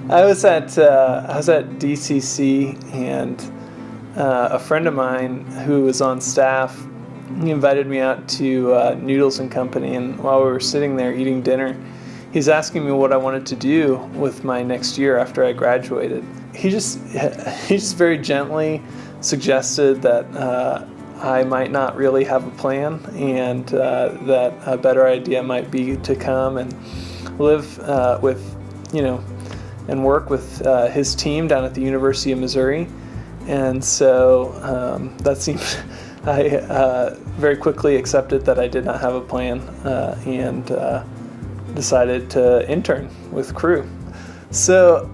I was at DCC, and a friend of mine who was on staff, he invited me out to Noodles and Company, and while we were sitting there eating dinner, he's asking me what I wanted to do with my next year after I graduated. He just very gently suggested that I might not really have a plan, and that a better idea might be to come and live and work with his team down at the University of Missouri. And so that seemed, I very quickly accepted that I did not have a plan, and decided to intern with Cru. So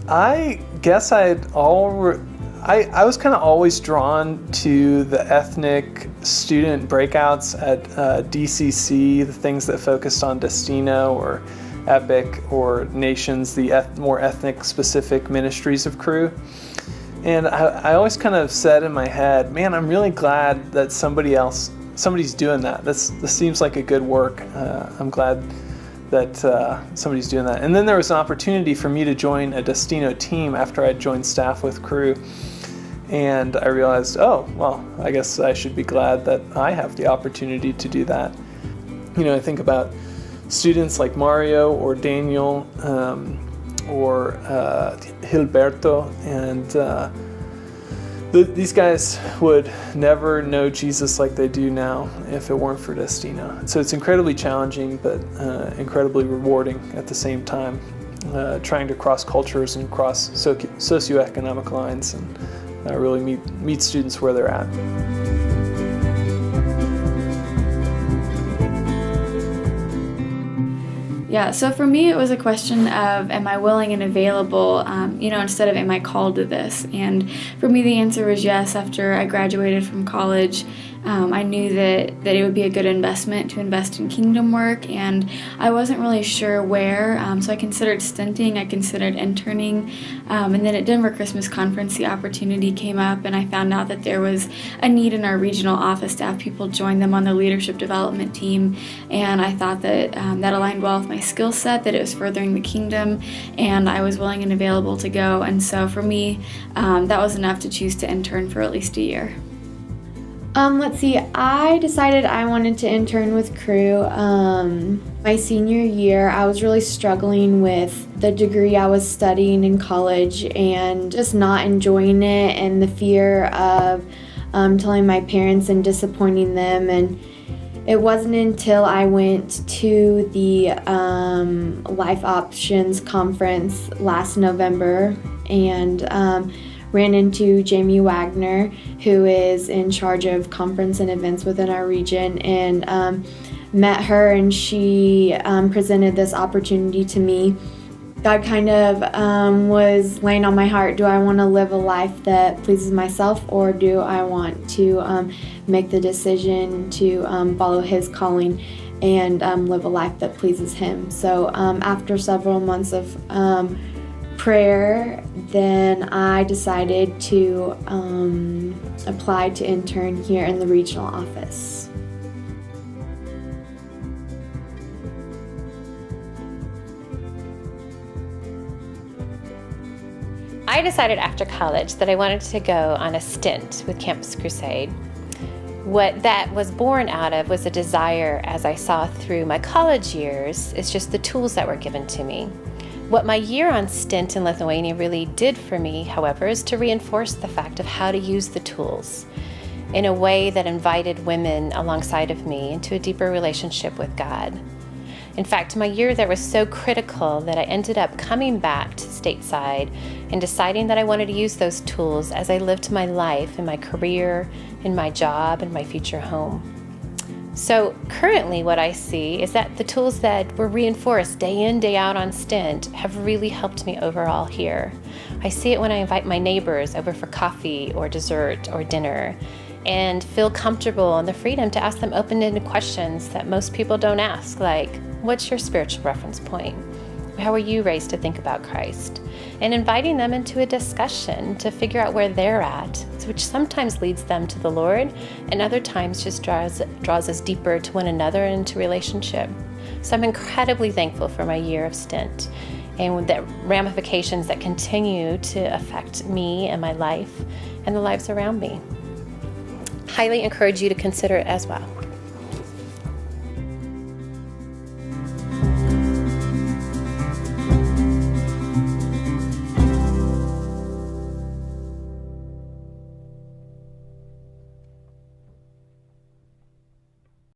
I guess I was kind of always drawn to the ethnic student breakouts at DCC, the things that focused on Destino or Epic or Nations, the more ethnic specific ministries of Cru. And I always kind of said in my head, man, I'm really glad that somebody's doing that. This seems like a good work. I'm glad that somebody's doing that. And then there was an opportunity for me to join a Destino team after I'd joined staff with Cru. And I realized, oh, well, I guess I should be glad that I have the opportunity to do that. I think about students like Mario or Daniel or Gilberto, and these guys would never know Jesus like they do now if it weren't for Destino. So it's incredibly challenging, but incredibly rewarding at the same time, trying to cross cultures and cross socioeconomic lines and really meet students where they're at. Yeah, so for me, it was a question of, am I willing and available, instead of, am I called to this? And for me, the answer was yes. After I graduated from college, I knew that it would be a good investment to invest in kingdom work, and I wasn't really sure where, so I considered stinting, I considered interning, and then at Denver Christmas Conference, the opportunity came up, and I found out that there was a need in our regional office to have people join them on the leadership development team, and I thought that that aligned well with my skill set, that it was furthering the kingdom, and I was willing and available to go, and so for me, that was enough to choose to intern for at least a year. Let's see, I decided I wanted to intern with Cru. My senior year, I was really struggling with the degree I was studying in college and just not enjoying it, and the fear of telling my parents and disappointing them. And it wasn't until I went to the Life Options Conference last November and ran into Jamie Wagner, who is in charge of conference and events within our region, and met her, and she presented this opportunity to me. God kind of was laying on my heart, do I want to live a life that pleases myself, or do I want to make the decision to follow His calling and live a life that pleases Him? So after several months of prayer, then I decided to apply to intern here in the regional office. I decided after college that I wanted to go on a stint with Campus Crusade. What that was born out of was a desire, as I saw through my college years, is just the tools that were given to me. What my year on stint in Lithuania really did for me, however, is to reinforce the fact of how to use the tools in a way that invited women alongside of me into a deeper relationship with God. In fact, my year there was so critical that I ended up coming back to stateside and deciding that I wanted to use those tools as I lived my life in my career, in my job, and my future home. So currently what I see is that the tools that were reinforced day in, day out on stint have really helped me overall here. I see it when I invite my neighbors over for coffee or dessert or dinner and feel comfortable and the freedom to ask them open-ended questions that most people don't ask, like, what's your spiritual reference point? How were you raised to think about Christ? And inviting them into a discussion to figure out where they're at, which sometimes leads them to the Lord and other times just draws us deeper to one another and into relationship. So I'm incredibly thankful for my year of stint. and the ramifications that continue to affect me and my life and the lives around me. Highly encourage you to consider it as well.